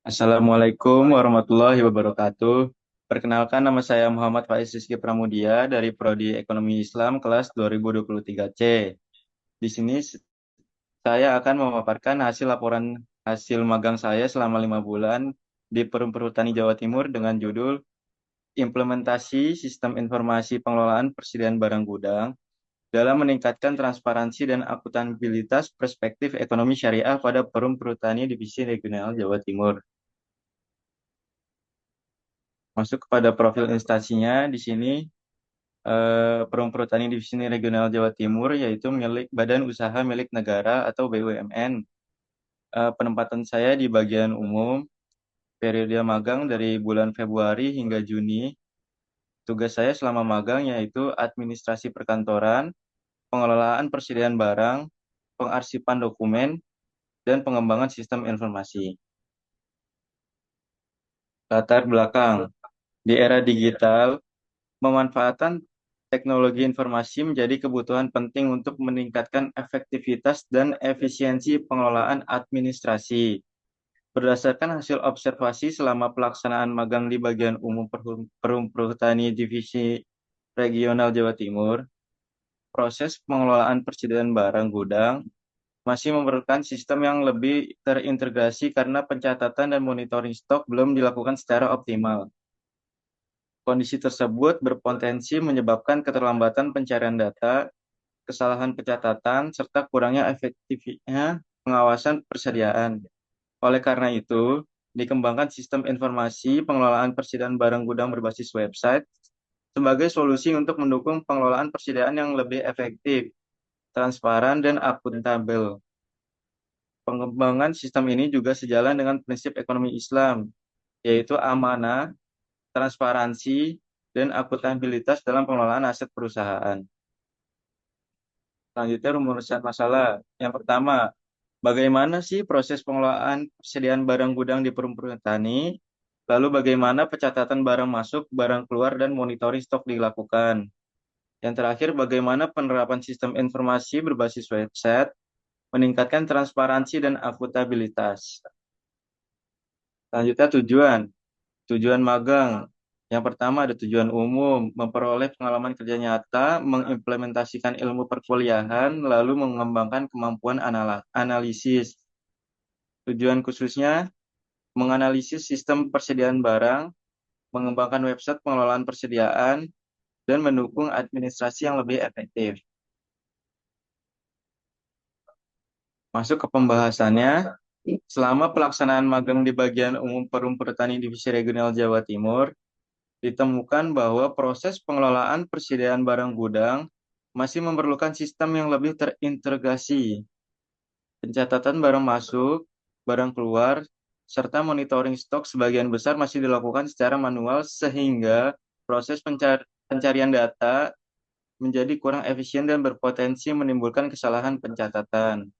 Assalamualaikum warahmatullahi wabarakatuh. Perkenalkan, nama saya Muhammad Faiz Rizky Pramudia dari Prodi Ekonomi Islam kelas 2023C. Di sini saya akan memaparkan hasil laporan hasil magang saya selama 5 bulan di Perum Perhutani Jawa Timur dengan judul Implementasi Sistem Informasi Pengelolaan Persediaan Barang Gudang dalam meningkatkan transparansi dan akuntabilitas perspektif ekonomi syariah pada Perum Perhutani Divisi Regional Jawa Timur. Masuk kepada profil instansinya di sini, Perum Perhutani Divisi Regional Jawa Timur yaitu milik Badan Usaha Milik Negara atau BUMN. Penempatan saya di bagian umum, periode magang dari bulan Februari hingga Juni. Tugas saya selama magang yaitu administrasi perkantoran, pengelolaan persediaan barang, pengarsipan dokumen, dan pengembangan sistem informasi. Latar belakang, di era digital, memanfaatkan teknologi informasi menjadi kebutuhan penting untuk meningkatkan efektivitas dan efisiensi pengelolaan administrasi. Berdasarkan hasil observasi selama pelaksanaan magang di bagian umum Perum Perhutani Divisi Regional Jawa Timur, proses pengelolaan persediaan barang gudang masih memerlukan sistem yang lebih terintegrasi karena pencatatan dan monitoring stok belum dilakukan secara optimal. Kondisi tersebut berpotensi menyebabkan keterlambatan pencarian data, kesalahan pencatatan, serta kurangnya efektifnya pengawasan persediaan. Oleh karena itu, dikembangkan sistem informasi pengelolaan persediaan barang gudang berbasis website sebagai solusi untuk mendukung pengelolaan persediaan yang lebih efektif, transparan, dan akuntabel. Pengembangan sistem ini juga sejalan dengan prinsip ekonomi Islam, yaitu amanah, transparansi, dan akuntabilitas dalam pengelolaan aset perusahaan. Selanjutnya, rumusan masalah. Yang pertama, bagaimana sih proses pengelolaan persediaan barang gudang di Perum Perhutani? Lalu bagaimana pencatatan barang masuk, barang keluar, dan monitoring stok dilakukan? Yang terakhir, bagaimana penerapan sistem informasi berbasis website meningkatkan transparansi dan akuntabilitas? Selanjutnya, tujuan. Tujuan magang. Yang pertama ada tujuan umum, memperoleh pengalaman kerja nyata, mengimplementasikan ilmu perkuliahan, lalu mengembangkan kemampuan analisis. Tujuan khususnya, menganalisis sistem persediaan barang, mengembangkan website pengelolaan persediaan, dan mendukung administrasi yang lebih efektif. Masuk ke pembahasannya, selama pelaksanaan magang di bagian umum Perum Perhutani Divisi Regional Jawa Timur, ditemukan bahwa proses pengelolaan persediaan barang gudang masih memerlukan sistem yang lebih terintegrasi. Pencatatan barang masuk, barang keluar, serta monitoring stok sebagian besar masih dilakukan secara manual sehingga proses pencarian data menjadi kurang efisien dan berpotensi menimbulkan kesalahan pencatatan.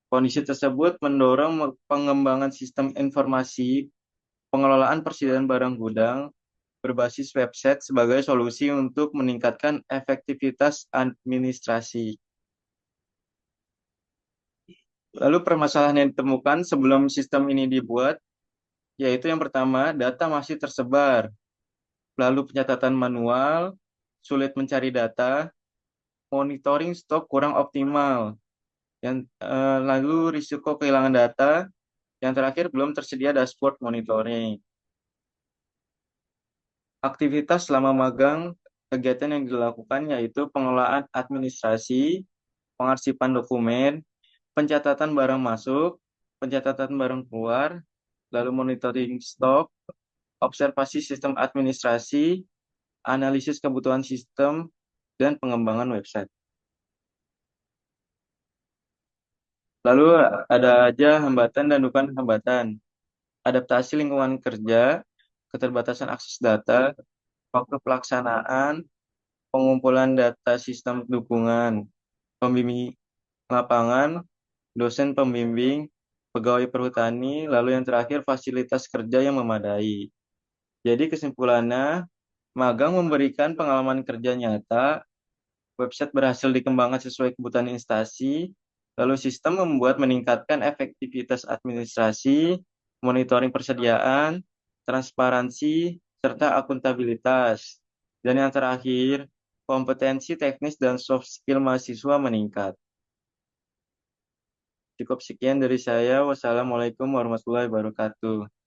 Kondisi tersebut mendorong pengembangan sistem informasi pengelolaan persediaan barang gudang berbasis website sebagai solusi untuk meningkatkan efektivitas administrasi. Lalu permasalahan yang ditemukan sebelum sistem ini dibuat, yaitu yang pertama, data masih tersebar, lalu pencatatan manual, sulit mencari data, monitoring stok kurang optimal, lalu risiko kehilangan data, yang terakhir belum tersedia dashboard monitoring. Aktivitas selama magang, kegiatan yang dilakukan yaitu pengelolaan administrasi, pengarsipan dokumen, pencatatan barang masuk, pencatatan barang keluar, lalu monitoring stok, observasi sistem administrasi, analisis kebutuhan sistem, dan pengembangan website. Lalu ada aja hambatan dan bukan hambatan. Adaptasi lingkungan kerja, keterbatasan akses data, waktu pelaksanaan, pengumpulan data sistem dukungan, pembimbing lapangan, dosen pembimbing, pegawai perhutani, lalu yang terakhir fasilitas kerja yang memadai. Jadi kesimpulannya, magang memberikan pengalaman kerja nyata, website berhasil dikembangkan sesuai kebutuhan instansi, lalu sistem membuat meningkatkan efektivitas administrasi, monitoring persediaan, transparansi, serta akuntabilitas. Dan yang terakhir, kompetensi teknis dan soft skill mahasiswa meningkat. Cukup sekian dari saya. Wassalamualaikum warahmatullahi wabarakatuh.